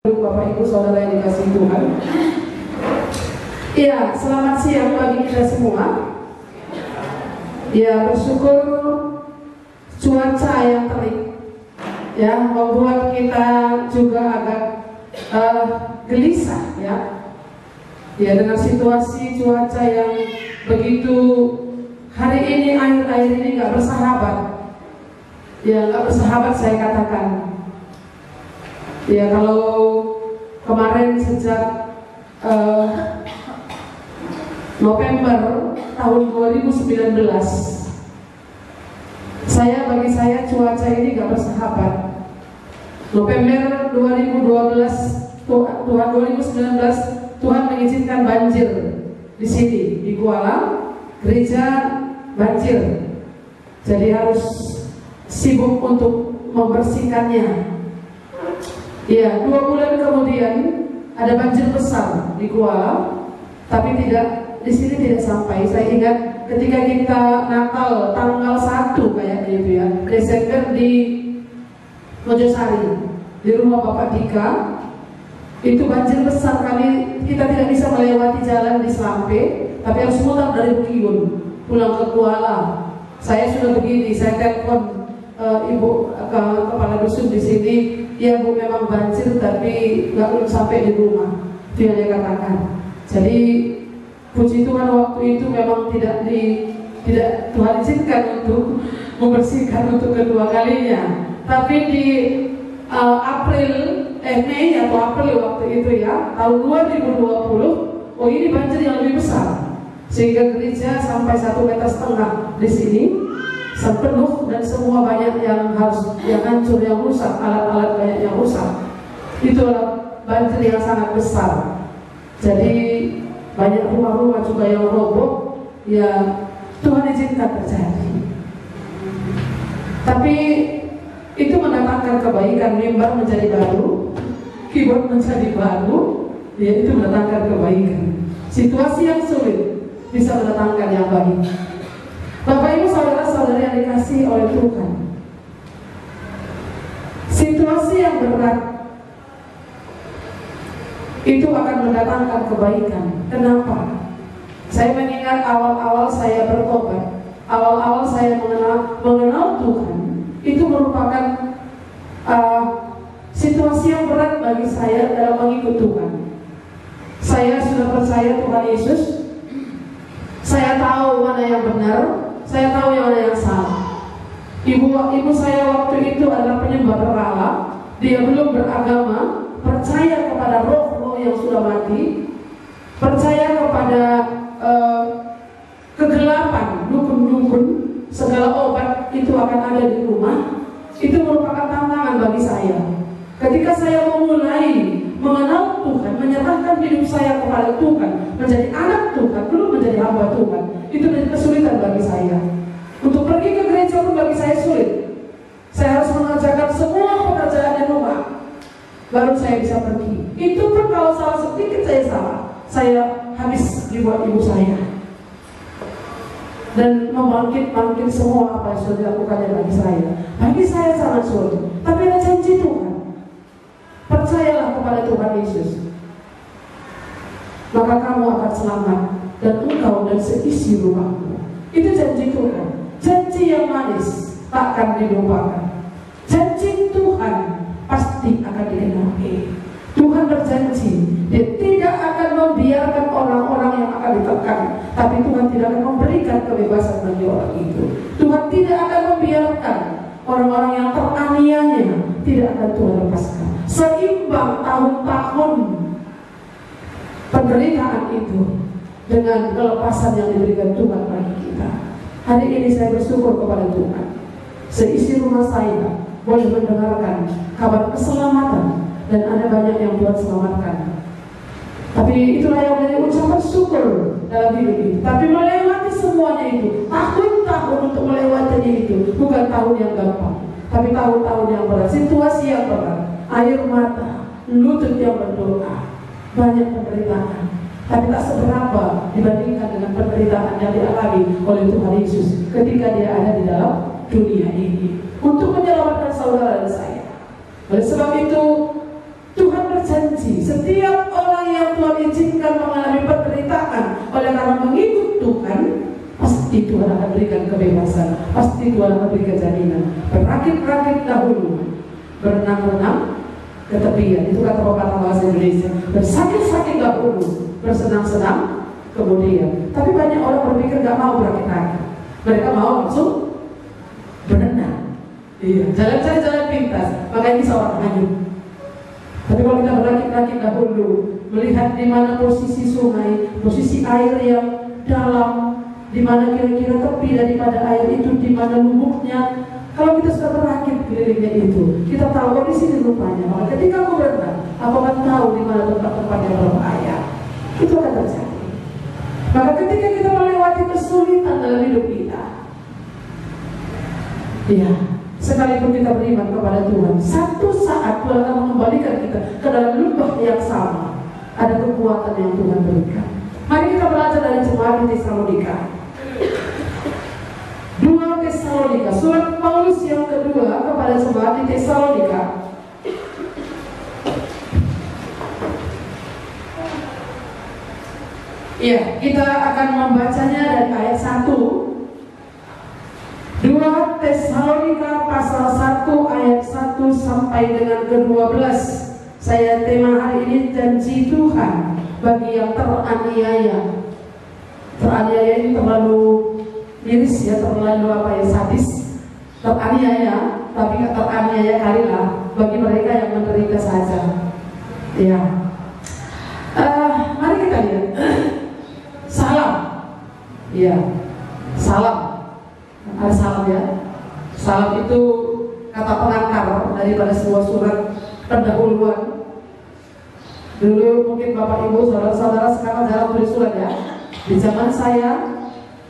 Bapak Ibu Saudara yang dikasihi Tuhan. Ya, selamat siang bagi kita semua. Ya, bersyukur cuaca yang terik ya membuat kita juga agak gelisah ya. Ya, dengan situasi cuaca yang begitu hari ini, akhir-akhir ini nggak bersahabat. Ya, nggak bersahabat saya katakan. Ya, kalau kemarin sejak November tahun 2019 bagi saya cuaca ini gak bersahabat. November 2019 Tuhan mengizinkan banjir di sini di Kuala, gereja banjir. Jadi harus sibuk untuk membersihkannya. Ya, 2 bulan kemudian ada banjir besar di Kuala, tapi di sini tidak sampai. Saya ingat ketika kita Natal tanggal 1 kayaknya itu ya, Desember di Mojosari, di rumah Bapak Dika, itu banjir besar kali. Kita tidak bisa melewati jalan di Slampe, tapi harus mutar dari Bukit pulang ke Kuala. Saya sudah begini, saya telepon ibu kepala dusun di sini. Ya Bu, memang banjir tapi nggak belum sampai di rumah, itu yang dia katakan. Jadi puji Tuhan waktu itu memang tidak Tuhan izinkan untuk membersihkan untuk kedua kalinya. Tapi di Mei atau April waktu itu ya, tahun 2020, oh ini banjir yang lebih besar, sehingga gereja sampai 1,5 meter di sini penuh, dan semua banyak yang hancur, yang rusak, alat-alat banyak yang rusak. Itulah banjir yang sangat besar. Jadi banyak rumah-rumah juga yang roboh. Ya, Tuhan izinkan terjadi. Tapi itu mendatangkan kebaikan. Mimbar menjadi baru, keyboard menjadi baru. Ya, itu mendatangkan kebaikan. Situasi yang sulit bisa mendatangkan yang baik. Bapak Ibu saudara-saudari yang dikasihi oleh Tuhan, situasi yang berat itu akan mendatangkan kebaikan. Kenapa? Saya mengingat awal-awal saya bertobat, awal-awal saya mengenal Tuhan, itu merupakan situasi yang berat bagi saya dalam mengikut Tuhan. Saya sudah percaya Tuhan Yesus, saya tahu mana yang benar, saya tahu yang mana yang salah. Ibu saya waktu itu adalah penyembah berhala. Dia belum beragama, percaya kepada roh-roh yang sudah mati, percaya kepada kegelapan, dukun-dukun, segala obat itu akan ada di rumah. Itu merupakan tantangan bagi saya. Ketika saya memulai mengenal Tuhan, menyerahkan hidup saya kepada Tuhan, menjadi anak Tuhan, belum menjadi hamba Tuhan, itu menjadi kesulitan bagi saya. Untuk pergi ke gereja pun bagi saya sulit. Saya harus mengerjakan semua pekerjaan di rumah, baru saya bisa pergi. Itu pun kalau salah sedikit saya habis dibuat ibu saya. Dan membangkit semua apa yang sudah dilakukannya bagi saya. Bagi saya sangat sulit. Tapi ada janji Tuhan. Percayalah kepada Tuhan Yesus, maka kamu akan selamat, dan engkau dan seisi rumahmu. Itu janji Tuhan. Janji yang manis takkan dilupakan. Janji Tuhan pasti akan digenapi. Tuhan berjanji Dia tidak akan membiarkan orang-orang yang akan ditekan, tapi Tuhan tidak akan memberikan kebebasan bagi orang itu. Tuhan tidak akan membiarkan orang-orang yang teraniaya, tidak akan Tuhan lepaskan. Seimbang tahun-tahun penderitaan itu dengan kelepasan yang diberikan Tuhan bagi kita. Hari ini saya bersyukur kepada Tuhan, seisi rumah saya boleh mendengarkan kabar keselamatan, dan ada banyak yang Tuhan selamatkan. Tapi itulah yang menjadi ucapan syukur dalam hidup ini. Tapi melewati semuanya itu, tahun-tahun untuk melewatinya itu bukan tahun yang gampang, tapi tahun-tahun yang berat, situasi yang berat, air mata, lutut yang berdoa, banyak penderitaan. Tapi tak seberapa dibandingkan dengan penderitaan yang dialami oleh Tuhan Yesus ketika Dia ada di dalam dunia ini untuk menyelamatkan saudara dan saya. Oleh sebab itu Tuhan berjanji setiap orang yang Tuhan izinkan mengalami penderitaan oleh karena mengikut Tuhan, pasti Tuhan akan berikan kebebasan, pasti Tuhan akan berikan jaminan. Berakit-rakit dahulu, berenang-renang ke tepian, itu kata pepatah bahasa Indonesia. Bersakit-sakit dahulu, bersenang-senang kemudian. Tapi banyak orang berpikir gak mau berakit-rakit, mereka mau langsung berenang. Iya, jalan pintas, makanya bisa orang hanyut. Tapi kalau kita berakit-rakit dahulu, melihat di mana posisi sungai, posisi air yang dalam, di mana kira-kira tepi daripada air itu, di mana lubuknya. Kalau kita sudah berakit kelilingnya itu, kita tahu di sini rupanya. Maka ketika aku berenang, aku akan tahu di mana tempat-tempat yang berbahaya. Itu akan terjadi. Maka ketika kita melewati kesulitan dalam hidup kita, ya, sekalipun kita beriman kepada Tuhan, satu saat Tuhan akan mengembalikan kita ke dalam lubang yang sama. Ada kekuatan yang Tuhan berikan. Mari kita belajar dari jemaat di Tesalonika. 2 Tesalonika, surat Paulus yang kedua kepada jemaat di Tesalonika. Ya, kita akan membacanya dari ayat 1. 2 Tesalonika pasal 1 ayat 1 sampai dengan ke-12. Saya tema hari ini janji Tuhan bagi yang teraniaya. Teraniaya ini terlalu miris ya, terlalu sadis. Teraniaya, tapi teraniaya kalilah bagi mereka yang menderita saja. Ya. Mari kita lihat. Salam. Ya. Salam. Ada salam ya. Salam itu kata pengantar daripada sebuah surat pendahuluan. Dulu mungkin Bapak Ibu, saudara-saudara sekarang jarang tulis surat ya. Di zaman saya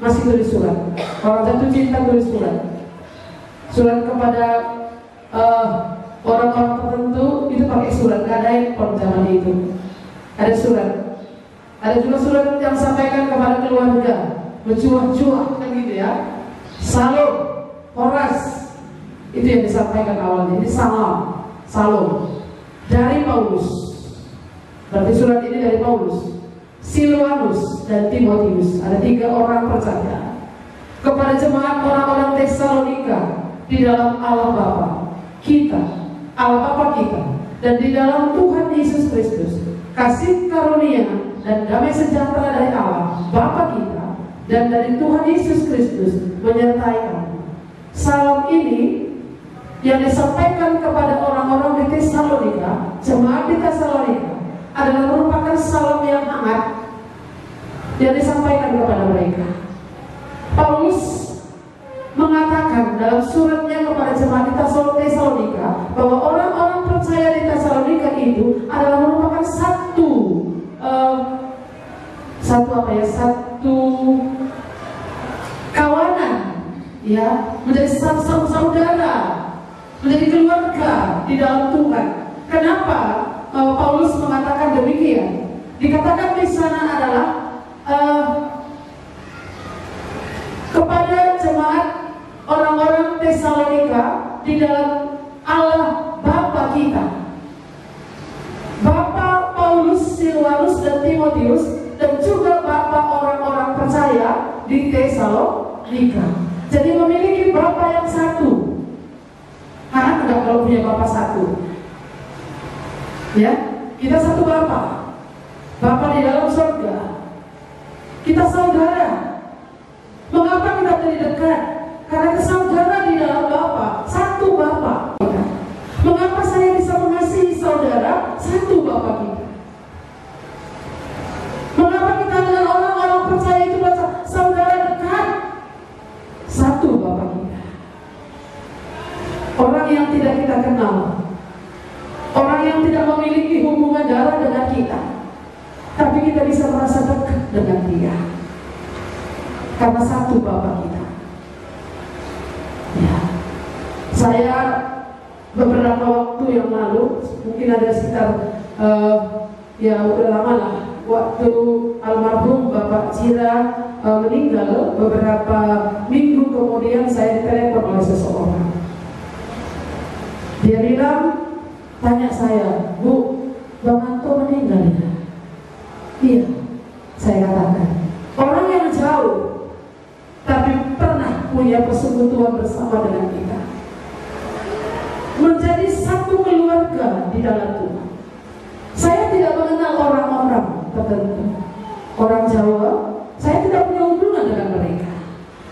masih tulis surat. Orang jatuh cinta tulis surat. Surat kepada orang-orang tertentu itu pakai surat. Gak ada handphone zaman itu. Ada surat. Ada juga surat yang sampaikan kepada keluarga, mencuah-cuah kan gitu ya. Salam, Horas, itu yang disampaikan awalnya. Ini salam, salam dari Paulus. Berarti surat ini dari Paulus, Silwanus dan Timotius. Ada 3 orang percaya kepada jemaat orang-orang Tesalonika di dalam Allah Bapa kita, Allah Bapa kita, dan di dalam Tuhan Yesus Kristus. Kasih karunia dan damai sejahtera dari Allah Bapa kita dan dari Tuhan Yesus Kristus menyertai kamu. Salam ini yang disampaikan kepada orang-orang di Tesalonika, jemaat di Tesalonika, adalah merupakan salam yang hangat yang disampaikan kepada mereka. Paulus mengatakan dalam suratnya kepada jemaat di Tesalonika bahwa orang-orang percaya di Tesalonika itu adalah merupakan satu kawanan, ya, menjadi satu saudara, menjadi keluarga di dalam Tuhan. Kenapa Paulus mengatakan demikian? Dikatakan di sana adalah kepada jemaat orang-orang Tesalonika di dalam Allah Bapa kita, Bapa Paulus, Silwanus dan Timotius, dan juga Bapa orang-orang percaya di Tesalonika. Jadi memiliki Bapa yang satu. Karena enggak kalau punya Bapa satu. Ya, kita satu Bapa, Bapa di dalam surga. Kita saudara. Mengapa kita jadi dekat? Karena saudara di dalam Bapa, satu Bapa. Mengapa saya bisa mengasihi saudara? Satu Bapa kita. Mengapa kita dengan orang-orang percaya itu saudara dekat? Satu Bapa kita. Orang yang tidak kita kenal, orang yang tidak memiliki hubungan darah dengan kita, tapi kita bisa merasa dekat dengan dia karena satu Bapa kita. Ya. Saya beberapa waktu yang lalu, mungkin ada sekitar ya udah lama lah, waktu almarhum Bapak Cira meninggal, beberapa minggu kemudian saya ditelepon oleh seseorang. Dia bilang, tanya saya, Bu, Bang Anto meninggal ya? Iya, saya katakan orang yang jauh tapi pernah punya persekutuan bersama dengan kita, menjadi satu keluarga di dalam Tuhan. Saya tidak mengenal orang-orang tertentu, orang Jawa, saya tidak punya hubungan dengan mereka,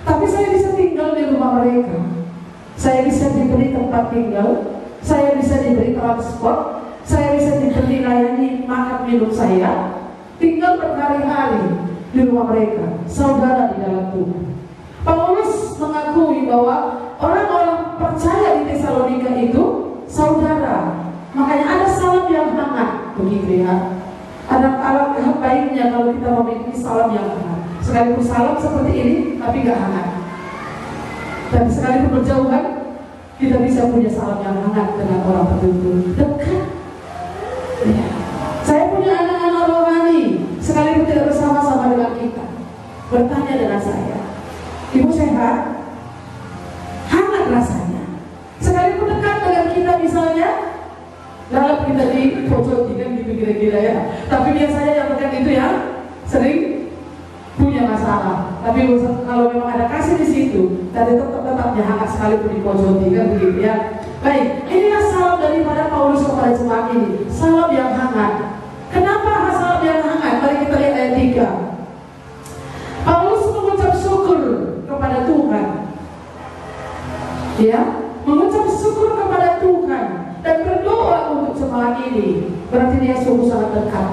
tapi saya bisa tinggal di rumah mereka. Saya bisa diberi tempat tinggal, saya bisa diberi transport, saya bisa diberi layani makan minum saya, tinggal berhari-hari di rumah mereka, saudara di dalam Tuhan. Paulus mengakui bahwa orang-orang percaya di Tesalonika itu saudara. Makanya ada salam yang hangat, begitu ya. Ada alangkah baiknya kalau kita memiliki salam yang hangat. Sekalipun salam seperti ini, tapi nggak hangat. Dan sekalipun berjauhan, kita bisa punya salam yang hangat dengan orang tertentu, dekat. Ya. Saya punya anak-anak rohani, sekalipun tidak bersama-sama dengan kita, bertanya dengan saya, ibu sehat? Hangat rasanya. Sekalipun dekat dengan kita misalnya, dalam kita di pojok kan gitu kira-kira ya. Tapi biasanya yang dekat itu ya sering punya masalah. Tapi kalau memang ada kasih di situ, tadi tetapnya hangat sekalipun di pojok kan begitu ya. Baik, inilah salam daripada Paulus kepada jemaat ini, salam yang hangat. Kenapa salam yang hangat? Mari kita lihat ayat 3. Paulus mengucap syukur kepada Tuhan, ya, mengucap syukur kepada Tuhan dan berdoa untuk jemaat ini. Berarti dia sungguh sangat dekat.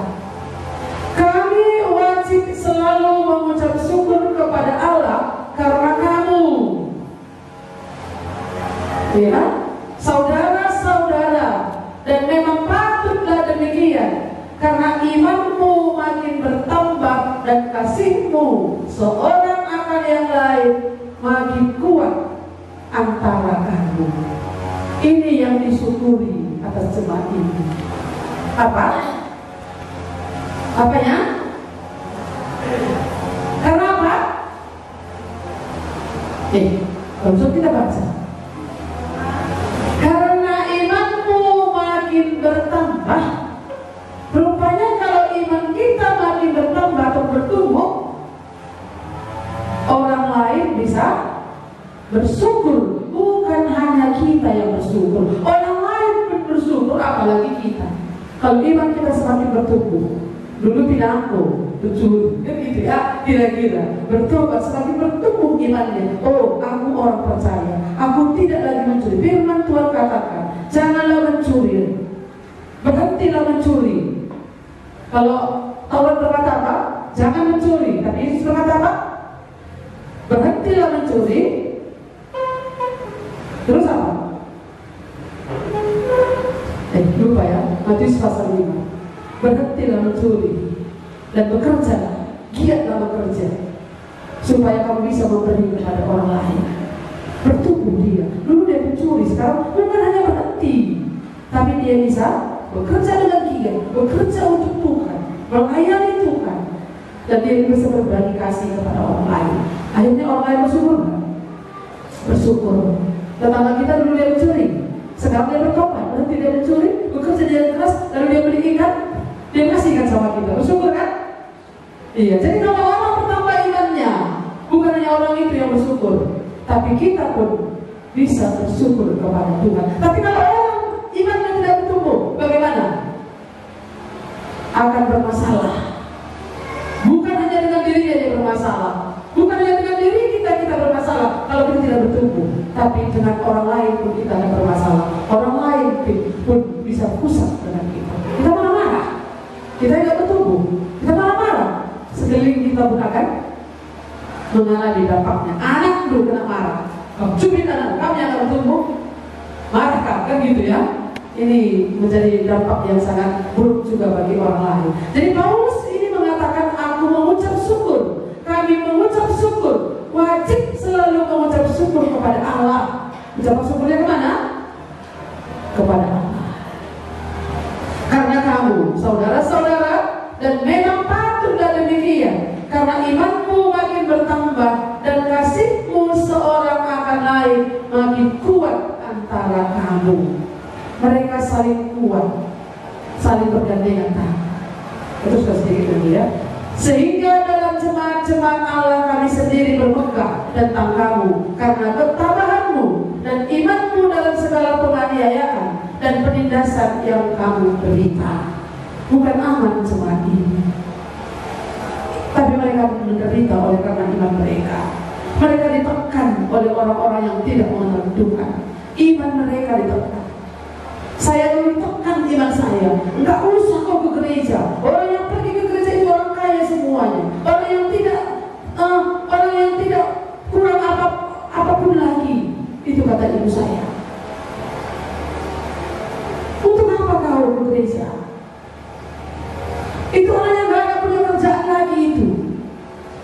Kami wajib selalu mengucap syukur kepada Allah karena kamu, ya, saudara-saudara, dan memang patutlah demikian, karena imanmu makin bertambah dan kasihmu seorang akan yang lain makin kuat antara kamu. Ini yang disyukuri atas jemaat ini. Apa? Apanya? Karena apa? Langsung kita baca. Karena imanmu makin bertambah. Rupanya kalau iman kita makin bertambah atau bertumbuh, orang lain bisa bersyukur. Bukan hanya kita yang bersyukur, orang lain pun bersyukur, apalagi kita. Kalau iman kita semakin bertumbuh, dulu pinangku, tujuh, kan gitu ya, kira-kira bertobat, semakin bertumbuh imannya. Oh, aku orang percaya, aku tidak lagi mencuri. Firman Tuhan katakan, janganlah mencuri, berhentilah mencuri. Kalau Taurat berkata apa? Jangan mencuri. Tapi Yesus berkata apa? Berhentilah mencuri. Terus apa? Lupa ya, Matius pasal 5. Berhentilah mencuri dan bekerja, giatlah bekerja, supaya kamu bisa memberi kepada orang lain. Bertumbuh dia. Dulu dia mencuri, sekarang bukan hanya berhenti, tapi dia bisa bekerja dengan giat, bekerja untuk Tuhan, melayani Tuhan, dan dia bisa berbagi kasih kepada orang lain. Akhirnya orang lain bersyukur. Bersyukur. Tetangga kita dulu dia mencuri, sekarang dia bertobat, berhenti dia mencuri, bekerja dia keras, lalu dia beli ikan, dia kasih ikan sama kita. Bersyukur kan? Iya. Jadi kalau orang bertambah imannya, bukan hanya orang itu yang bersyukur, tapi kita pun bisa bersyukur kepada Tuhan. Tapi kalau orang imannya tidak bertumbuh, bagaimana? Akan bermasalah. Bukan hanya dengan dirinya dia bermasalah, bukan hanya dengan diri kita bermasalah kalau kita tidak bertumbuh, tapi dengan orang lain pun kita ada bermasalah. Orang lain pun bisa pusat dengan kita. Kita marah-marah, kita tidak bertumbuh, kita marah-marah. Sekeliling kita pun akan mengalami dampaknya. Anak dulu kena marah, kamu cubit anak, kamu yang akan bertumbuh, marah kan gitu ya. Ini menjadi dampak yang sangat buruk juga bagi orang lain. Jadi Paulus ini mengatakan, aku mengucap syukur, kami mengucap syukur, wajib selalu mengucap syukur kepada Allah. Ucapan syukurnya kemana? Kepada Allah. Karena kamu, saudara-saudara, dan memang patutlah demikian, karena imanmu makin bertambah dan kasihmu seorang akan lain makin kuat antara kamu. Mereka saling kuat, saling bergandengan tangan. Terus sedikit lagi ya. Sehingga dalam jemaat-jemaat Allah kami sendiri bermegah tentang kamu karena ketabahanmu dan imanmu dalam segala penganiayaan dan penindasan yang kamu derita. Bukan aman jemaat ini, tapi mereka menderita oleh karena iman mereka. Mereka ditekan oleh orang-orang yang tidak mengenal Tuhan. Iman mereka ditekan. Saya dulu tekan iman saya. Enggak usah kau ke gereja. Orang yang pergi ke gereja itu orang kaya semuanya. Orang yang tidak kurang apapun lagi. Itu kata ibu saya. Untuk apa kau ke gereja? Itu orang yang gak punya kerjaan lagi itu.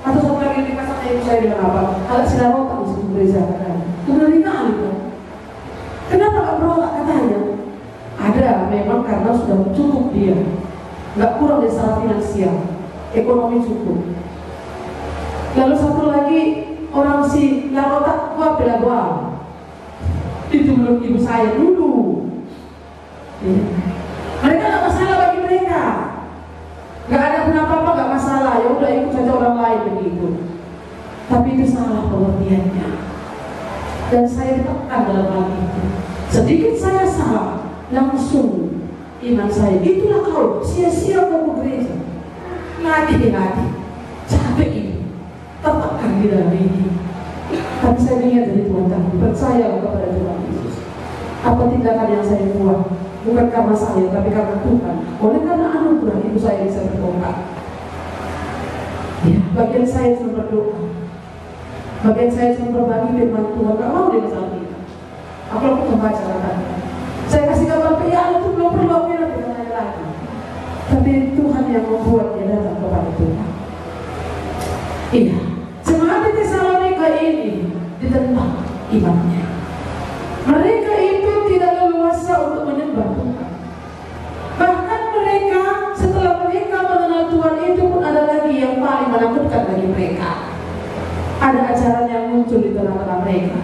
Atau satu lagi di pasang ibu saya bilang apa? Kalau sudah rotak di sebuah gereja kan? Penderitaan itu. Kenapa gak berotak katanya? Ada memang karena sudah cukup dia, nggak kurang dari secara finansial, ekonomi cukup. Lalu satu lagi orang si larotak gua bela gua, itu belum ibu saya dulu. Ya. Mereka nggak masalah bagi mereka, nggak ada apa-apa, nggak masalah. Ya udah ikut saja orang lain begitu. Tapi itu salah pengertiannya, dan saya tekan dalam hal itu. Sedikit saya salah, langsung iman saya, itulah kau, sia-sia kau ke gereja. Ngadi, capek ini, tertekan di dalam ini. Tapi saya ingat dari Tuhan tadi, percaya kepada Tuhan Yesus. Apa tindakan yang saya buat, bukan karena saya, tapi karena Tuhan. Oleh karena anugerah itu saya bisa berdoa. Ya, bagian saya cuma berdoa, bagian saya cuma berbagi firman Tuhan. Gak mau dia masalah kita. Aku membaca katanya. Saya kasih kabar ya itu belum perlu aku dengan lagi. Tapi Tuhan yang membuat dia datang kepada Tuhan. Iya, jemaat di Tesalonika ini ditentang imannya. Mereka itu tidak leluasa untuk menyembah Tuhan. Bahkan mereka setelah mereka mengenal Tuhan itu pun ada lagi yang paling menakutkan bagi mereka. Ada ajaran yang muncul di tengah-tengah mereka.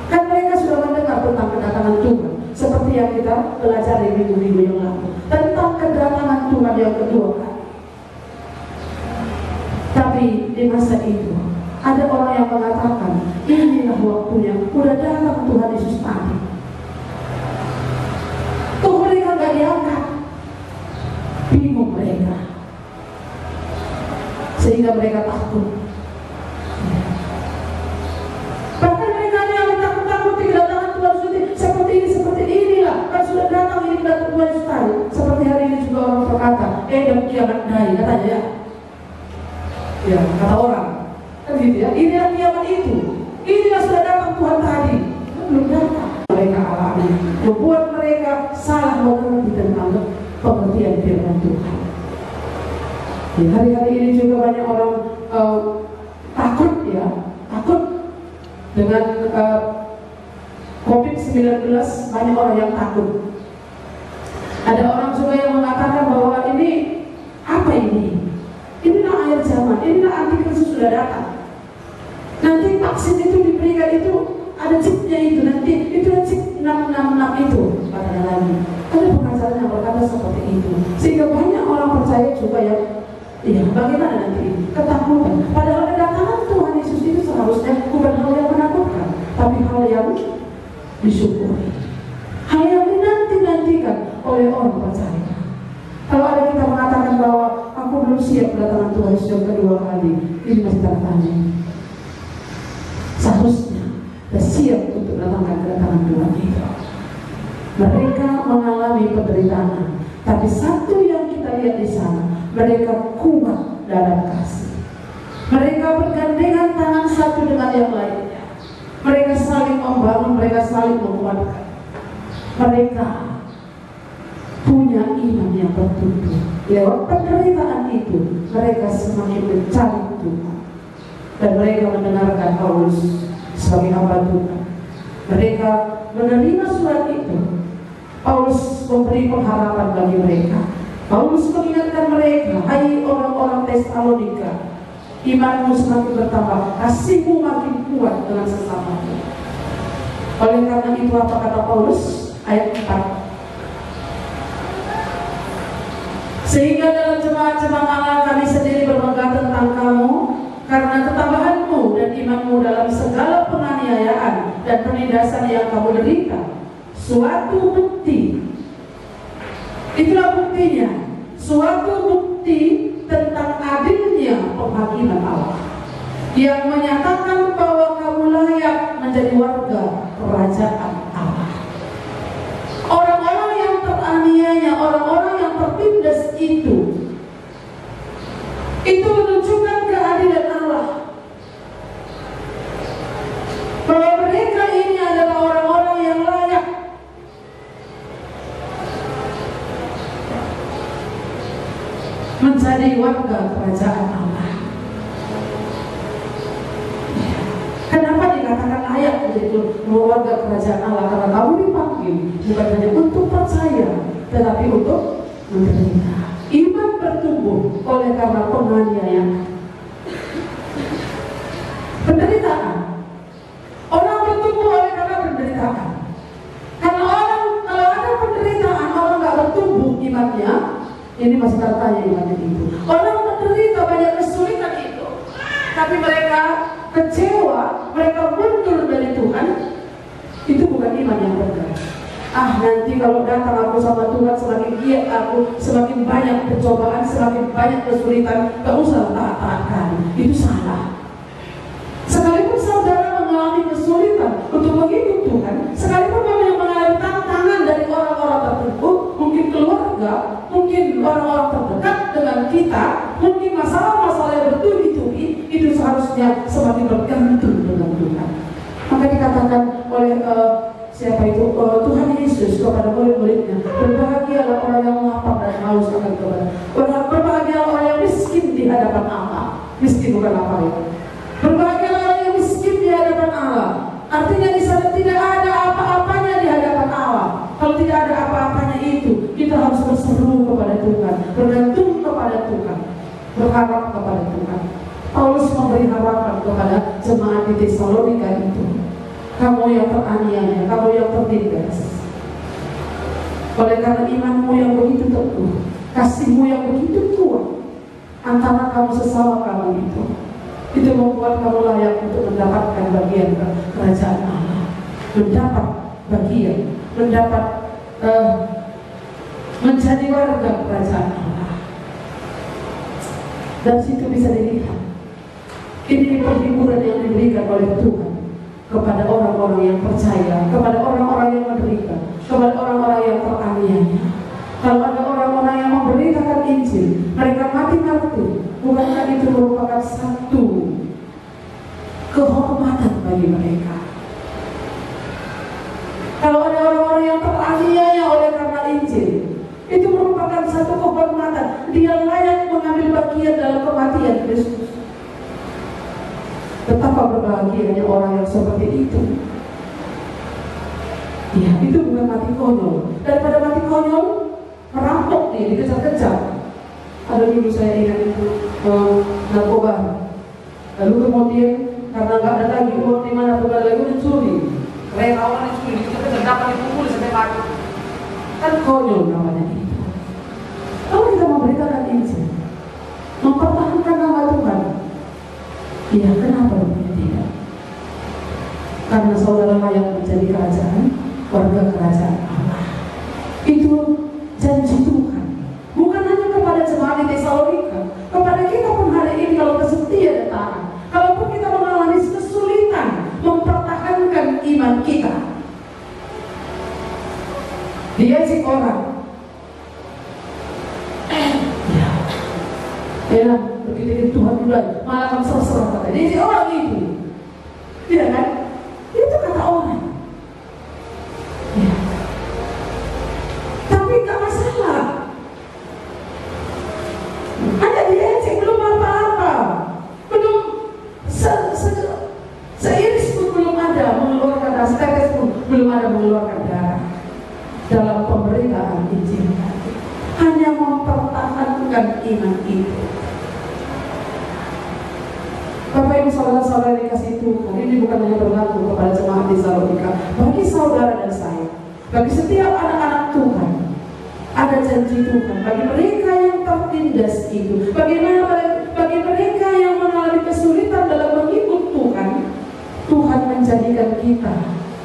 Kan mereka sudah mendengar tentang kedatangan Tuhan, seperti yang kita belajar di minggu-minggu yang lalu, tentang kedatangan Tuhan yang kedua kali. Tapi di masa itu ada orang yang mengatakan inilah waktunya, udah datang Tuhan Yesus tadi. Tuh mereka gak diangkat, bingung mereka, sehingga mereka takut. Sudah datang ini kedatangan Tuhan Yesus tadi. Seperti hari ini juga orang berkata, dan kiamat naik katanya ya. Ya, kata orang kan gitu ya, inilah kiamat itu. Inilah sudah datang Tuhan tadi. Belum datang. Mereka alami, membuat mereka salah mengerti tentang pengertian firman Tuhan. Ya, hari-hari ini juga banyak orang takut dengan COVID-19, banyak orang yang takut. Ada orang juga yang mengatakan bahwa ini apa ini? Inilah akhir zaman, inilah antikristus sudah datang. Nanti vaksin itu diberikan itu ada chipnya itu, nanti itu chip 666 itu katanya lagi. Ada pengajaran yang berkata seperti itu, sehingga banyak orang percaya juga yang bagaimana nanti ketakutan. Padahal kedatangan Tuhan Yesus itu seharusnya bukan hal yang menakutkan, tapi hal yang disyukuri, hal yang dinanti-nantikan oleh orang percaya. Kalau ada kita mengatakan bahwa aku belum siap kedatangan Tuhan Yesus yang kedua kali, ini masih tanda tanya. Seharusnya kita siap untuk datangkan kedatangan Tuhan itu. Mereka mengalami penderitaan, tapi satu yang kita lihat di sana, mereka kuat dalam kasih. Mereka bergandengan tangan satu dengan yang lainnya. Mereka saling membangun, mereka saling menguatkan. Mereka punya iman yang bertumbuh. Lewat penderitaan itu, mereka semakin mencari Tuhan. Dan mereka mendengarkan Paulus sebagai hamba Tuhan. Mereka menerima surat itu. Paulus memberi pengharapan bagi mereka. Paulus mengingatkan mereka, hai orang-orang Tesalonika, imanmu semakin bertambah, kasihmu makin kuat dengan sesamamu. Oleh karena itu apa kata Paulus? Ayat 4. Sehingga dalam jemaat-jemaat Allah kami sendiri bermegah tentang kamu, karena ketabahanmu dan imanmu dalam segala penganiayaan dan penindasan yang kamu derita. Suatu bukti, itulah buktinya, suatu bukti tentang adilnya penghakiman Allah, yang menyatakan bahwa kamu layak menjadi warga kerajaan Allah. Orang-orang yang teraniaya, orang-orang yang tertindas itu menunjukkan keadilan Allah, bahwa mereka ini adalah orang-orang yang layak menjadi warga kerajaan Allah. Kenapa dikatakan layak menjadi warga kerajaan Allah? Karena kamu dipanggil bukan hanya untuk percaya, tetapi untuk menderita. Iman bertumbuh oleh karena penganiayaan, penderitaan. Orang bertumbuh oleh karena penderitaan. Karena orang, kalau ada penderitaan, orang nggak bertumbuh imannya. Ini masih tanya imannya itu. Orang menderita banyak kesulitan itu, tapi mereka kecewa, mereka mundur dari Tuhan. Itu bukan iman yang benar. Nanti kalau datang aku sama Tuhan, semakin giat aku, semakin banyak percobaan, semakin banyak kesulitan, gak usah taat-taatkan. Itu salah. Sekalipun saudara mengalami kesulitan untuk mengikut Tuhan, sekalipun memang mengalami tantangan dari orang-orang tertentu, mungkin keluarga, mungkin orang-orang terdekat dengan kita, mungkin masalah-masalah yang bertubi-tubi, itu seharusnya semakin bergantung dengan Tuhan. Maka dikatakan oleh siapa itu? Tuhan Yesus kepada murid-muridnya, berbahagialah orang yang lapar dan haus akan kebenaran. Berbahagialah orang yang miskin di hadapan Allah. Miskin bukan lapar ya. Berbahagialah orang yang miskin di hadapan Allah. Artinya di sana tidak ada apa-apanya di hadapan Allah. Kalau tidak ada apa-apanya itu, kita harus berseru kepada Tuhan, bergantung kepada Tuhan, berharap kepada Tuhan. Paulus memberi harapan kepada jemaat di Tesalonika itu. Kamu yang teraniaya, kamu yang tertindas, oleh karena imanmu yang begitu teguh, kasihmu yang begitu kuat antara kamu sesama kamu itu membuat kamu layak untuk mendapatkan bagian kerajaan Allah, mendapat bagian, mendapat menjadi warga kerajaan Allah. Dan situ bisa dilihat ini perhiburan yang diberikan oleh Tuhan kepada orang-orang yang percaya, kepada orang-orang yang menderita, kepada orang-orang yang teraniaya. Kalau ada orang-orang yang memberitakan Injil, mereka mati-mati, bukankah itu merupakan satu kehormatan bagi mereka? Kalau ada orang-orang yang teraniaya oleh karena Injil, itu merupakan satu kehormatan. Dia layak mengambil bagian dalam kematian Kristus. Betapa berbahagianya orang yang seperti itu. Ya, itu bukan mati konyol. Daripada mati konyol, merampok nih, dikejar-kejar. Ada dulu saya ingat itu narkoba. Lalu kemudian karena nggak ada lagi uang di mana tuh lagi dicuri. Relawan dicuri, dikejar dapat dipukul sampai mati. Kan konyol namanya itu. Kalau kita memberitakan Injil, mempertahankan nama Tuhan, ya kenapa tidak? Karena saudara layak menjadi kerajaan, warga kerajaan Allah. Itu janji Tuhan, bukan hanya kepada jemaat di Tesalonika, kepada kita pun hari ini. Kalau kesetia dan taat, kalaupun kita mengalami kesulitan mempertahankan iman kita, diajak orang, ya begitu Tuhan mulai malah akan serah-serah kata diajak orang itu, tidak kan? Itu kata orang. Ya. Tapi gak masalah. Hanya diajak belum apa-apa, belum seiris pun belum ada mengeluarkan darah, setetes pun belum ada mengeluarkan darah dalam pemberitaan Injil. Hanya mempertahankan iman itu. Bapak Ibu saudara-saudara dikasih Tuhan, ini bukan hanya berlaku kepada jemaat di Tesalonika, bagi saudara dan saya, bagi setiap anak-anak Tuhan, ada janji Tuhan. Bagi mereka yang tertindas itu. Bagaimana bagi mereka yang mengalami kesulitan dalam mengikut Tuhan, Tuhan menjadikan kita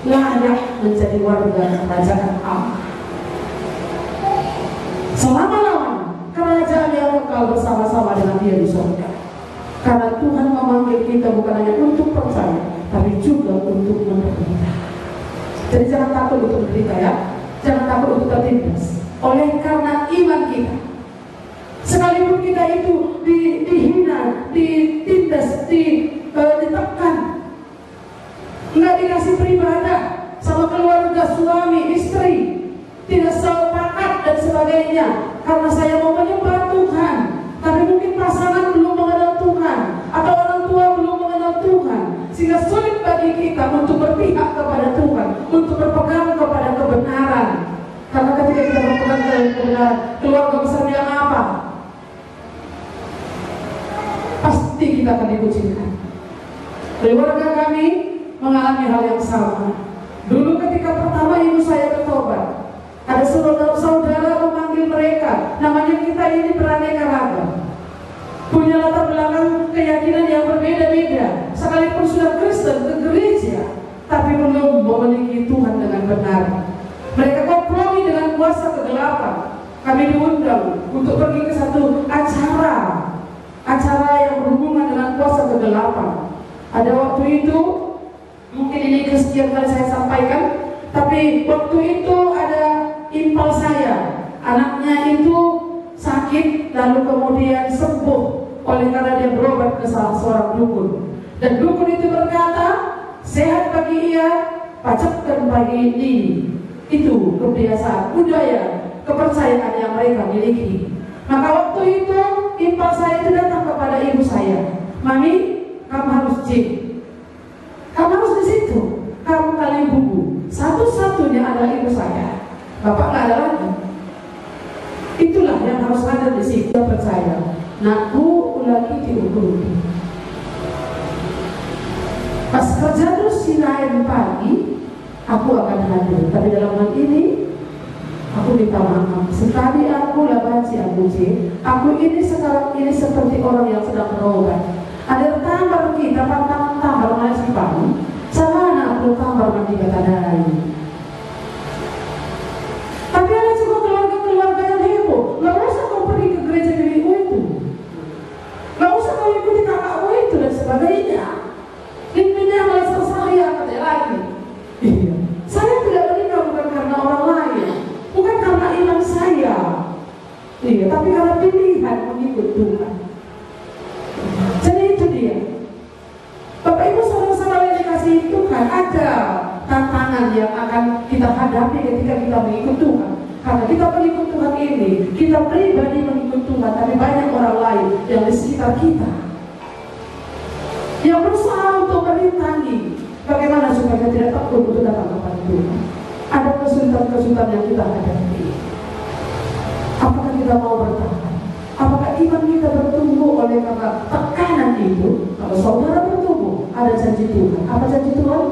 layak menjadi warga kerajaan Allah. Selama-lamanya kerajaan yang kekal bersama-sama dengan Dia di surga. Karena Tuhan memanggil kita bukan hanya untuk percaya, tapi juga untuk menderita. Jadi jangan takut untuk menderita ya. Jangan takut untuk tertindas. Oleh karena iman kita, sekalipun kita itu dihina, ditindas, ditekan, nggak dikasih beribadah sama keluarga, suami, istri, tidak sepakat dan sebagainya, karena saya mau menyembah Tuhan, tapi mungkin pasangan belum mengenal Tuhan, atau orang tua belum mengenal Tuhan, sehingga sulit bagi kita untuk berpihak kepada Tuhan, untuk berpegang kepada kebenaran. Karena ketika kita berpegang kepada kebenaran, keluarga besar yang apa? Pasti kita akan dikucilkan. Keluarga kami mengalami hal yang sama. Dulu ketika pertama ibu saya bertobat, ada saudara-saudara memanggil mereka, namanya kita ini beraneka ragam, punya latar belakang keyakinan yang berbeda-beda, sekalipun sudah Kristen ke gereja, tapi belum memiliki Tuhan dengan benar. Mereka kompromi dengan kuasa kegelapan. Kami diundang untuk pergi ke satu acara yang berhubungan dengan kuasa kegelapan. Ada waktu itu, mungkin ini kesekian kali saya sampaikan, tapi waktu itu ada impal saya, anaknya itu sakit, lalu kemudian sembuh oleh karena dia berobat ke salah seorang dukun. Dan dukun itu berkata, sehat bagi ia, pacakkan bagi ini. Itu kebiasaan, budaya, kepercayaan yang mereka miliki. Maka waktu itu impal saya itu datang kepada ibu saya, Mami, kamu harus gym, kamu harus di situ, kamu kali bubu. Satu-satunya adalah ibu saya, bapak nggak ada lagi. Itulah yang harus ada di situ. Percaya, nakku lagi diukur. Pas kerja terus sinain pagi, aku akan hadir. Tapi dalam hal ini, aku minta maaf. Sekali aku labaci aku ini sekarang ini seperti orang yang sedang berobat. Ada tambar kita, pantang tambar masih pagi. Sana aku tambar mandi batadai. Tapi ada juga keluarga-keluarga yang heboh. Gak usah kau pergi ke gereja dirimu itu. Gak usah kau ikuti kakakmu itu dan sebagainya. Intinya malah saya kata lagi. Iya. Saya tidak menikah bukan karena orang lain, bukan karena iman saya. Iya, tapi karena pilihan mengikut Tuhan. Jadi itu dia. Bapak Ibu saudara-saudara yang dikasihi Tuhan, ada tantangan yang akan kita hadapi ketika kita mengikut Tuhan. Karena kita mengikut Tuhan ini, kita pribadi mengikut Tuhan, tapi banyak orang lain yang di sekitar kita yang berusaha untuk merintangi bagaimana supaya kita tidak takut untuk datang kepada Tuhan. Ada kesulitan-kesulitan yang kita hadapi. Apakah kita mau bertahan? Apakah iman kita bertumbuh oleh karena tekanan itu? Kalau saudara bertumbuh, ada janji Tuhan. Apa janji Tuhan?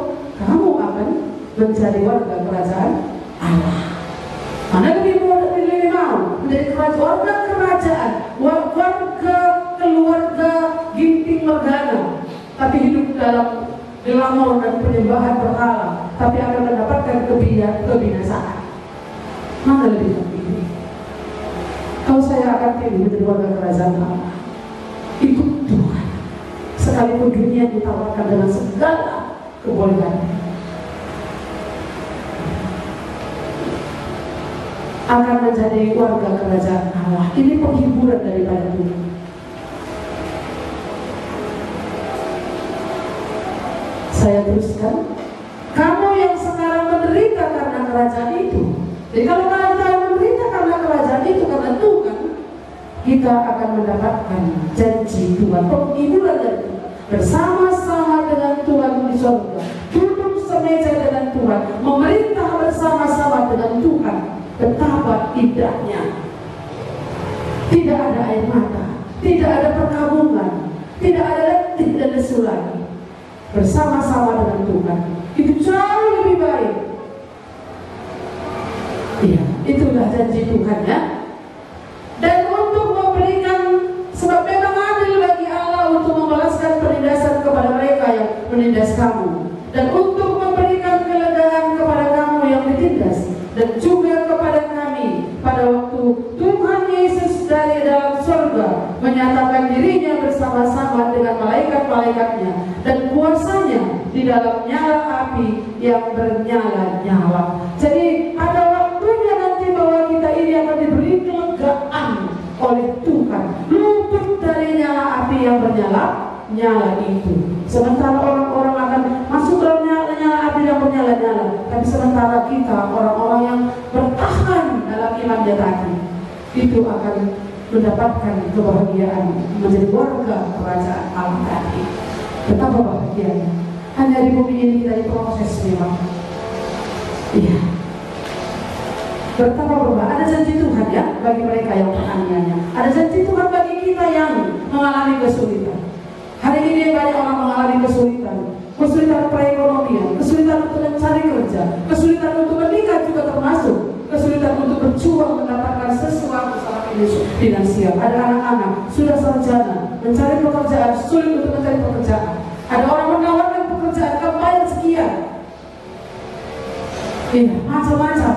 Kamu akan menjadi warga kerajaan Allah. Mana lebih mau menjadi warga kerajaan, warga keluarga ginting mergana, tapi hidup dalam glamor dan penyembahan berhala, tapi akan mendapatkan kebinasaan. Mana lebih terpilih? Kalau saya akan pilih menjadi warga kerajaan Allah, ikut Tuhan, sekalipun dunia ditawarkan dengan segala kebolehannya, akan menjadi warga kerajaan Allah. Ini penghiburan daripada Tuhan. Saya teruskan, kamu yang sekarang menderita karena kerajaan itu. Jadi kalau kita menderita karena kerajaan itu, karena Tuhan, kita akan mendapatkan janji Tuhan, penghiburan dari Tuhan, bersama-sama dengan Tuhan di surga, duduk semeja dengan Tuhan, memerintah bersama-sama dengan Tuhan. Betapa indahnya. Tidak ada air mata, tidak ada perkabungan, tidak ada letih dan lesu lagi. Bersama-sama dengan Tuhan itu jauh lebih baik. Iya, itulah janji Tuhan ya. Dan untuk memberikan menindas kamu, dan untuk memberikan kelegaan kepada kamu yang ditindas, dan juga kepada kami pada waktu Tuhan Yesus dari dalam surga menyatakan dirinya bersama-sama dengan malaikat-malaikatnya dan kuasanya di dalam nyala api yang bernyala-nyala. Jadi ada waktunya nanti bahwa kita ini akan diberi kelegaan oleh Tuhan, luput dari nyala api yang bernyala-nyala itu. Sementara orang-orang akan masuk dalam nyala api yang bernyala-nyala, tapi sementara kita, orang-orang yang bertahan dalam imannya tadi, itu akan mendapatkan kebahagiaan menjadi warga kerajaan Allah tadi. Betapa bahagianya. Hanya di bumi ini kita diproses memang. Iya. Betapa berbahagia. Ada janji Tuhan ya bagi mereka yang menganiaya. Ada janji Tuhan bagi kita yang mengalami kesulitan. Hari ini banyak orang mengalami kesulitan. Kesulitan perekonomian, kesulitan untuk mencari kerja, kesulitan untuk menikah juga termasuk, kesulitan untuk berjuang mendapatkan sesuatu saat ini finansial. Ada anak-anak sudah sarjana mencari pekerjaan, sulit untuk mencari pekerjaan. Ada orang menawarkan pekerjaan, kamu bayar sekian. Iya, macam-macam.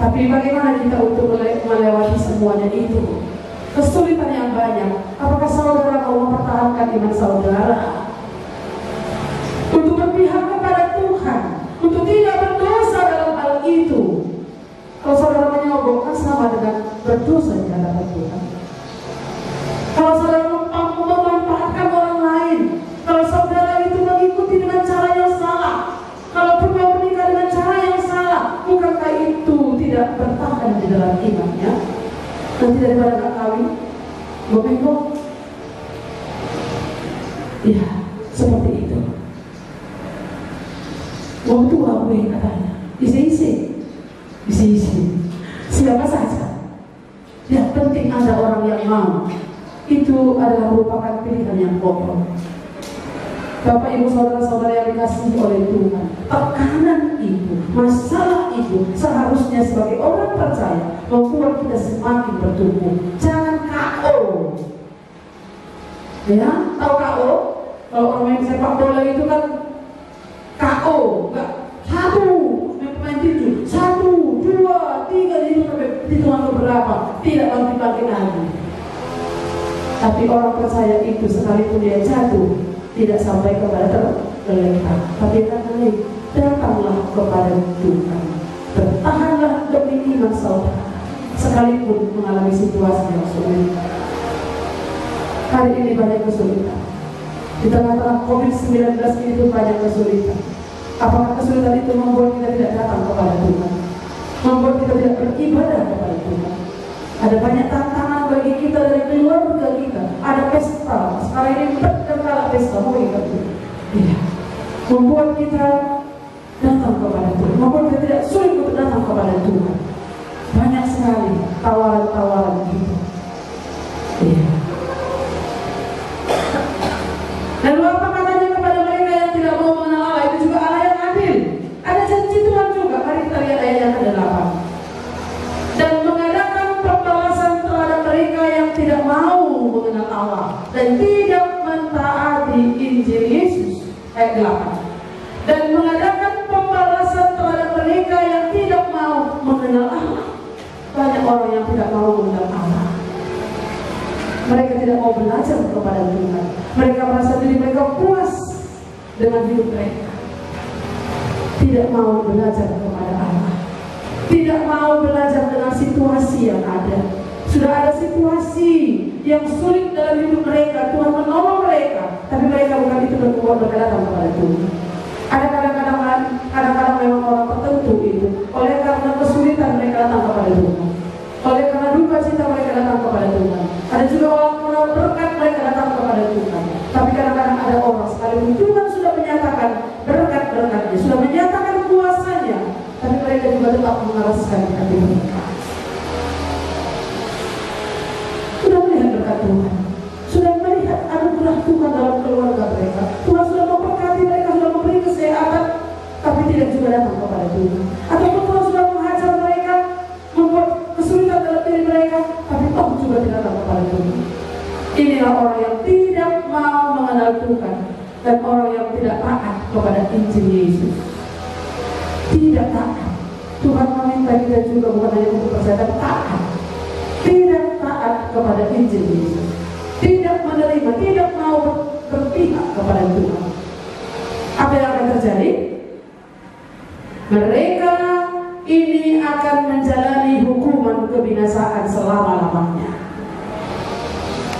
Tapi bagaimana kita untuk melewati semuanya itu? Kesulitan yang banyak. Apakah saudara mau mempertahankan iman saudara? Untuk berpihak kepada Tuhan, untuk tidak berdosa dalam hal itu. Kalau saudara menyogokkan sama dengan berdosa di hadapan Tuhan. Kalau saudara memanfaatkan orang lain, kalau saudara itu mengikuti dengan cara yang salah, kalau pernah menikah dengan cara yang salah, bukankah itu tidak bertahan di dalam imannya? Nanti daripada gak kawin, bengkok. Ya, seperti itu. Waktu gue katanya, isi-isi. Siapa saja. Yang penting ada orang yang mau. Itu adalah merupakan pilihan yang pokok. Bapak, Ibu, saudara-saudara yang dikasihi oleh Tuhan, tekanan itu, masalah itu seharusnya sebagai orang percaya membuat kita semakin bertumbuh. Jangan KO. Ya, tahu KO? Kalau orang main sepak bola itu kan KO, enggak satu, main itu 1, 2, 3 itu sampai hitungan berapa, tidak bangkit lagi. Tapi orang percaya itu sekalipun dia jatuh, tidak sampai kepada tergeletak, tapi karena datanglah kepada Tuhan, bertahanlah demi iman saudara, sekalipun mengalami situasi yang sulit. Hari ini banyak kesulitan. Di tengah-tengah COVID-19 ini pun banyak kesulitan. Apakah kesulitan itu membuat kita tidak datang kepada Tuhan? Membuat kita tidak beribadah kepada Tuhan? Ada banyak tantangan bagi kita dari keluarga kita. Ada pesta. Sekarang ini berkala pesta. Mau ingat itu? Iya. Membuat kita datang kepada Tuhan. Membuat kita tidak sulit untuk datang kepada Tuhan. Banyak sekali tawaran-tawaran itu. Iya. Lalu apa katanya kepada mereka yang tidak mau mengenal Allah? Itu juga Allah yang adil. Ada janji Tuhan juga. Mari kita lihat ayat yang ke-8. Dan mengadakan pembalasan terhadap mereka yang tidak mau mengenal Allah dan tidak mentaati Injil Yesus. Ayat 8. Dan mengadakan pembalasan terhadap mereka yang tidak mau mengenal Allah. Banyak orang yang tidak mau mengenal Allah. Mereka tidak mau belajar kepada Tuhan. Mereka merasa diri mereka puas dengan hidup mereka. Tidak mau belajar kepada Allah. Tidak mau belajar dengan situasi yang ada. Sudah ada situasi yang sulit dalam hidup mereka, Tuhan menolong mereka, tapi mereka bukan itu berkuat datang kepada Tuhan. Ada kadang-kadang memang orang tertentu itu, oleh karena kesulitan mereka datang kepada Tuhan. Oleh karena duka cita mereka datang kepada Tuhan. Ada juga orang menolak berkat mereka datang kepada Tuhan. Tapi kadang-kadang ada orang sekalipun Tuhan sudah menyatakan berkat-berkatnya, sudah menyatakan kuasanya, tapi mereka juga tetap mengeraskan hati mereka. Sudah melihat berkat Tuhan, sudah melihat anugerah Tuhan dalam keluarga mereka. Tuhan sudah memberkati mereka, sudah memberi kesehatan, tapi tidak juga datang kepada Tuhan. Ataupun Tuhan sudah menghajar mereka, membuat kesulitan dalam diri mereka, tapi toh juga tidak datang kepada Tuhan. Inilah orang yang tidak mau mengenal Tuhan. dan orang yang tidak taat kepada Injil Yesus. Tidak taat. Tuhan meminta kita juga bukan hanya untuk percaya, tapi taat. Tidak taat kepada Injil Yesus. Tidak menerima, tidak mau berpihak kepada Tuhan. Apa yang akan terjadi? Mereka ini akan menjalani hukuman kebinasaan selama-lamanya.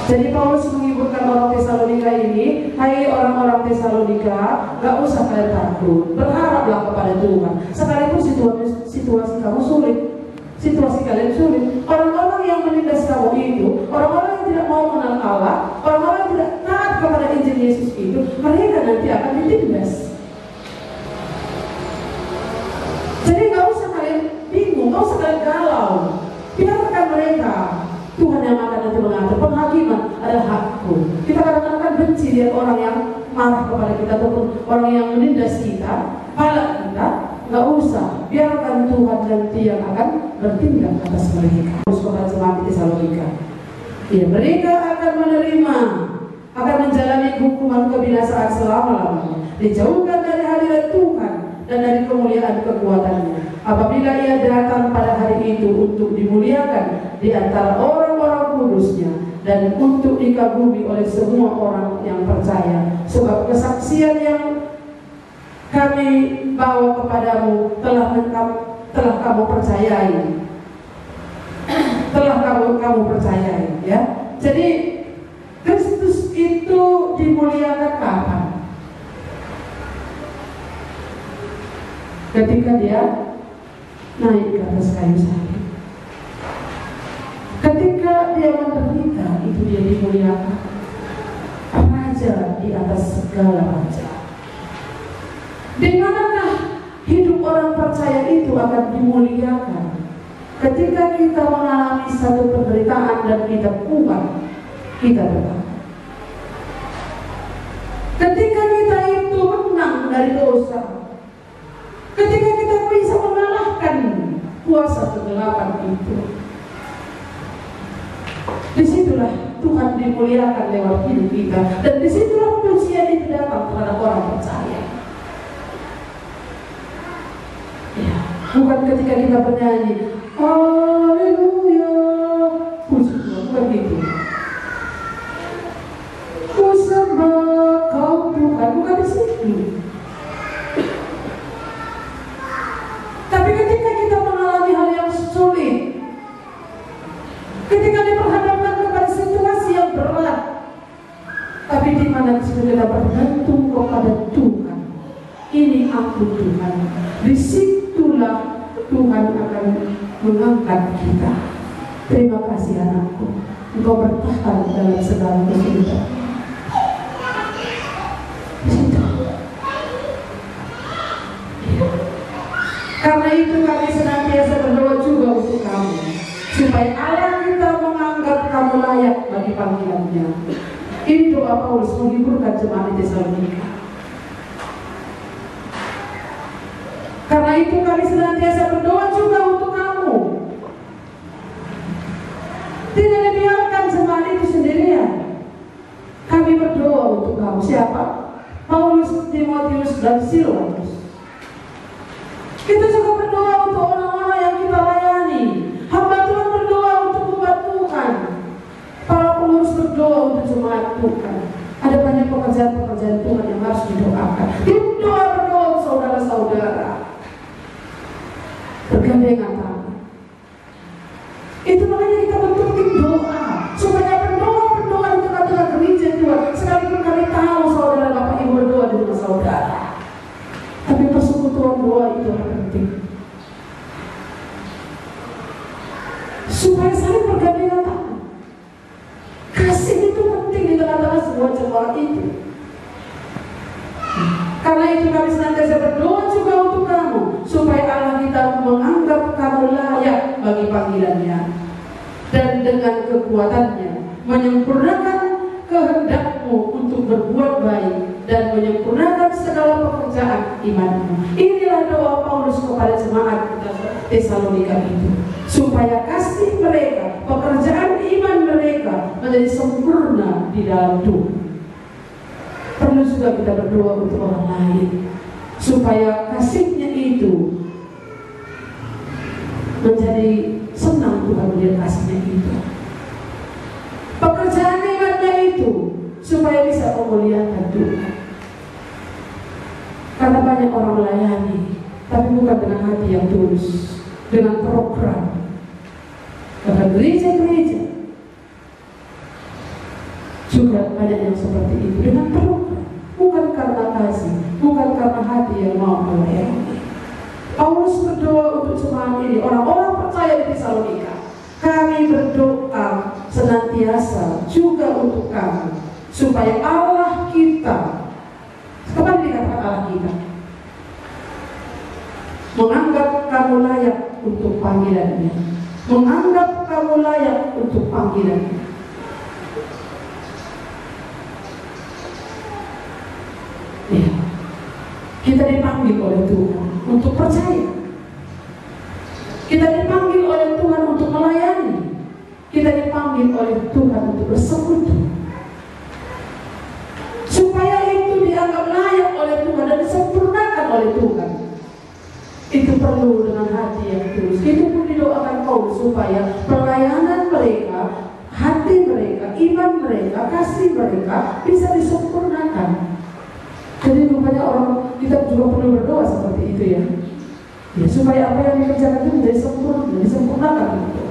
Jadi Paulus menghiburkan orang Tesalonika ini, hai orang-orang Tesalonika, gak usah kalian takut, berharaplah kepada Tuhan. Sekalipun situasi kamu sulit, situasi kalian sulit, orang-orang yang menindas kamu itu, orang-orang yang tidak mau mengenal Allah, orang-orang yang tidak taat kepada Injil Yesus itu, mereka nanti akan ditindas. Jadi gak usah kalian bingung, gak usah kalian galau, biarkan mereka. Tuhan yang akan nanti mengatur. Penghakiman adalah hakku. Kita kadang-kadang kan benci lihat orang yang marah kepada kita ataupun orang yang menindas kita, palak kita. Nggak usah, biarkan Tuhan nanti yang akan bertindak atas mereka. Terus kepada jemaat di Tesalonika, ya, mereka akan menerima, akan menjalani hukuman kebinasaan selama-lamanya, dijauhkan dari hadirat Tuhan dan dari kemuliaan kekuatannya. Apabila ia datang pada hari itu untuk dimuliakan di antara orang-orang kudusnya dan untuk dikagumi oleh semua orang yang percaya. Sebab kesaksian yang kami bawa kepadamu telah kamu percayai. Telah kamu percayai, ya. Jadi Kristus itu dimuliakan kapan? Ketika dia naik ke atas kayu salib. Ketika dia menderita, itu dia dimuliakan. Raja di atas segala raja. Di manakah hidup orang percaya itu akan dimuliakan? Ketika kita mengalami satu penderitaan dan kita kuat, kita bertahan. Ketika kita itu menang dari dosa, ketika kita bisa mengalahkan kuasa kegelapan itu, disitulah Tuhan dimuliakan lewat hidup kita, dan disitulah pujian itu datang terhadap orang percaya. Ya, bukan ketika kita bernyanyi Haleluya, puji Tuhan, bukan gitu. Ku sembah Kau Tuhan, bukan di situ. Tapi ketika kita mengalami hal yang sulit, ketika diperhadapkan kepada situasi yang berat, tapi di mana kita bergantung kepada Tuhan, ini aku Tuhan, disitulah Tuhan akan mengangkat kita. Terima kasih anakku, engkau bertahan dalam segala kesulitan. Karena itu kami senantiasa berdoa juga untuk kamu, supaya Allah kita menganggap kamu layak bagi panggilannya. Ini doa Paulus menghiburkan jemaat di Tesalonika. Karena itu kami senantiasa berdoa juga untuk kamu. Tidak dibiarkan jemaat itu sendirian. Kami berdoa untuk kamu. Siapa? Paulus, Timotius, dan Silwanus. Kita juga berdoa untuk orang-orang yang kita layani. Hamba Tuhan berdoa untuk umat Tuhan. Para pengurus berdoa untuk jemaat Tuhan. Ada banyak pekerjaan-pekerjaan Tuhan yang harus didoakan. Berdoa untuk saudara-saudara. Bergandengan tangan. Itu makanya kita bentuk tim doa, supaya berdoa di tengah-tengah gereja Tuhan. Sekalipun kami tahu saudara Bapak Ibu berdoa di rumah saudara, tapi persekutuan doa itu penting, supaya saling bergandengan tangan. Kasih itu penting di tengah-tengah sebuah jemaat itu. Karena itu kami senantiasa berdoa juga untuk kamu, supaya Allah kita menganggap kamu layak bagi panggilannya, dan dengan kekuatannya menyempurnakan kehendakmu untuk berbuat baik dan menyempurnakan segala pekerjaan imanmu. Inilah doa Paulus kepada jemaat Tesalonika itu, supaya kasih mereka, pekerjaan iman mereka menjadi sempurna di dalam Tuhan. Perlu juga kita berdoa untuk orang lain, supaya kasihnya itu menjadi senang Tuhan melihat kasihnya itu. Pekerjaan imannya itu supaya bisa memuliakan Tuhan. Karena banyak orang melayani, tapi bukan dengan hati yang tulus, dengan program. Bahkan gereja-gereja juga banyak yang seperti itu, dengan program, bukan karena kasih, bukan karena hati yang mau melayani. Paulus berdoa untuk jemaat ini, orang-orang percaya di Tesalonika. Kami berdoa senantiasa juga untuk kamu, supaya Allah kita, kembali dikatakan Allah kita, menganggap kamu layak untuk panggilannya, menganggap kamu layak untuk panggilannya. Ya, kita dipanggil oleh Tuhan untuk percaya. Kita dipanggil oleh Tuhan untuk melayani. Kita dipanggil oleh Tuhan untuk bersekutu, supaya itu dianggap layak oleh Tuhan dan disempurnakan oleh Tuhan. Itu perlu dengan hati yang tulus. Itu pun didoakan Paulus supaya pelayanan mereka, hati mereka, iman mereka, kasih mereka bisa disempurnakan. Jadi rupanya orang kita juga perlu berdoa seperti itu ya. Ya, supaya apa yang dikerjakan itu menjadi sempurna, disempurnakan gitu.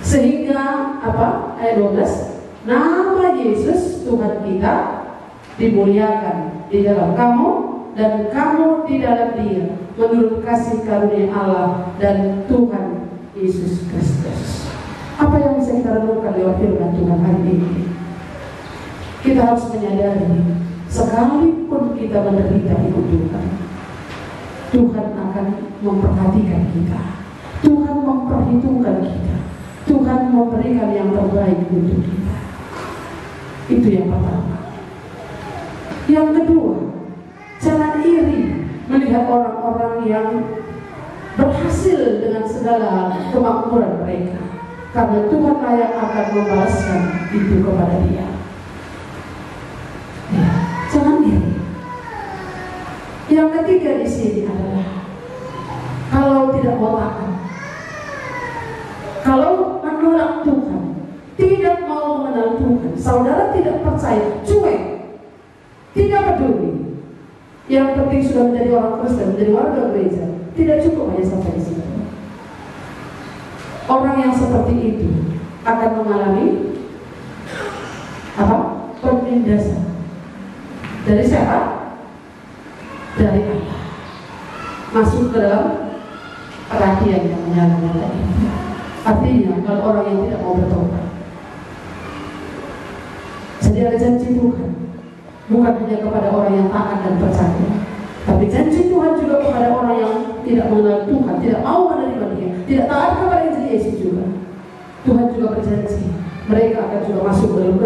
Sehingga apa? Ayat 12, nama Yesus Tuhan kita dimuliakan di dalam kamu dan kamu di dalam Dia, menurut kasih karunia Allah dan Tuhan Yesus Kristus. Apa yang bisa kita renungkan lewat firman Tuhan hari ini? Kita harus menyadari, sekalipun kita menderita ikut Tuhan, Tuhan akan memperhatikan kita, Tuhan memperhitungkan kita, Tuhan memberikan yang terbaik untuk kita. Itu yang pertama. Yang kedua, jangan iri melihat orang-orang yang berhasil dengan segala kemakmuran mereka, karena Tuhan layak akan membalaskan itu kepada dia. Ya, jangan iri. Yang ketiga di sini adalah kalau tidak mau taat, kalau menolak Tuhan, tidak mau mengenal Tuhan, saudara tidak percaya, cuek, tidak peduli. Yang penting sudah menjadi orang Kristen, menjadi warga gereja, tidak cukup hanya sampai di situ. Orang yang seperti itu akan mengalami apa? Penindasan. Dari siapa? Dari Allah. Masuk ke dalam perhatian yang menyala-nyala ini. Artinya kalau orang yang tidak mau bertobat. Jadi ada janji Tuhan, bukan hanya kepada orang yang taat dan percaya, tapi janji Tuhan juga kepada orang yang tidak mengenal Tuhan, tidak mau menerima Dia, tidak taat kepada Injil Yesus juga. Tuhan juga berjanji mereka akan juga masuk ke dalam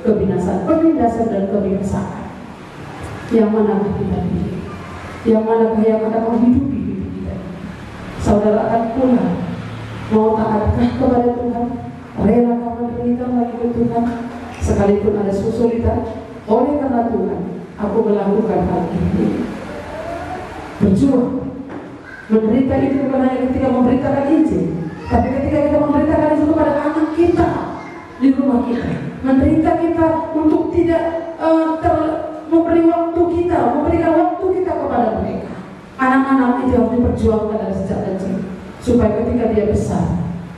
kebinasaan, penindasan dan kebinasaan. Yang manakah kita pilih? Yang manakah yang akan menghidupi hidup kita? Saudara akan pulang, mau taatkah kepada Tuhan? Relakah menderita bagi Tuhan? Sekalipun ada kesulitan, oleh karena Tuhan, aku melakukan hal ini. Berjuang, menderita itu bukan hanya ketika memberitakan Injil, tapi ketika kita memberitakan itu kepada anak kita di rumah kita, menderita kita untuk tidak memberi waktu kita, memberikan waktu kita kepada mereka. Anak-anak itu harus diperjuangkan dari sejak kecil, supaya ketika dia besar,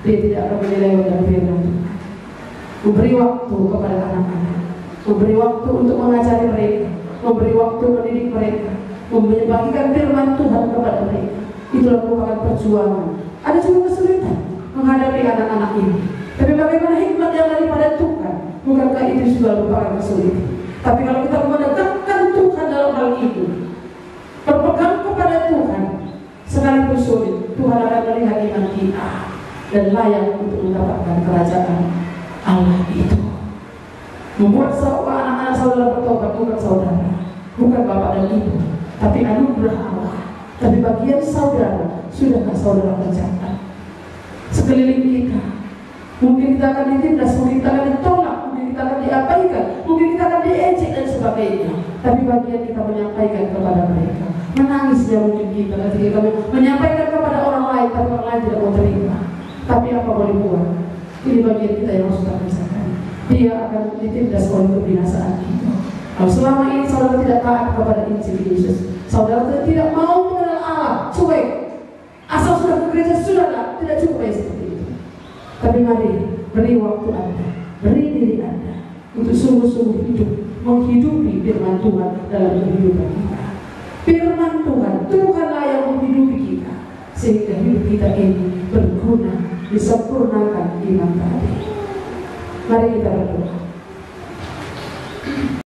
dia tidak akan menilai dari firman Tuhan. Memberi waktu kepada anak-anak, memberi waktu untuk mengajari mereka, memberi waktu mendidik mereka, membagikan firman Tuhan kepada mereka. Itulah merupakan perjuangan. Ada juga kesulitan menghadapi anak-anak ini, tapi bagaimana hikmat yang daripada Tuhan? Bukankah itu sudah merupakan kesulitan? Tapi kalau kita mendekatkan Tuhan dalam hal itu, berpegang kepada Tuhan, sekalipun sulit, Tuhan akan melihat iman kita dan layak untuk mendapatkan kerajaan Allah itu. Membuat anak-anak saudara bertobat bukan saudara, bukan bapak dan ibu, tapi anugerah Allah. Tapi bagian saudara, sudahkah saudara kerjakan? Sekeliling kita, Mungkin kita akan ditindas, mungkin kita akan ditolak, mungkin kita akan diabaikan, mungkin kita akan diejek dan sebagainya. Tapi bagian kita menyampaikan kepada mereka, menangisnya mungkin kita ketika kita menyampaikan kepada orang lain, tapi orang lain tidak mau terima. Tapi apa boleh buat? Ini bagian kita yang harus kita rasakan. Dia akan ditindas oleh kebinasaan kita. Kalau selama ini saudara tidak taat kepada Injil Yesus, saudara tidak mau mengenal Allah, cuek, asal sudah ke gereja sudah tidak cukup ya seperti itu. Tapi mari beri waktu Anda, beri diri Anda untuk sungguh-sungguh hidup, menghidupi firman Tuhan dalam kehidupan kita. Firman Tuhanlah yang menghidupi kita, sehingga hidup kita ini berguna, disempurnakan iman tadi. Mari kita berdoa.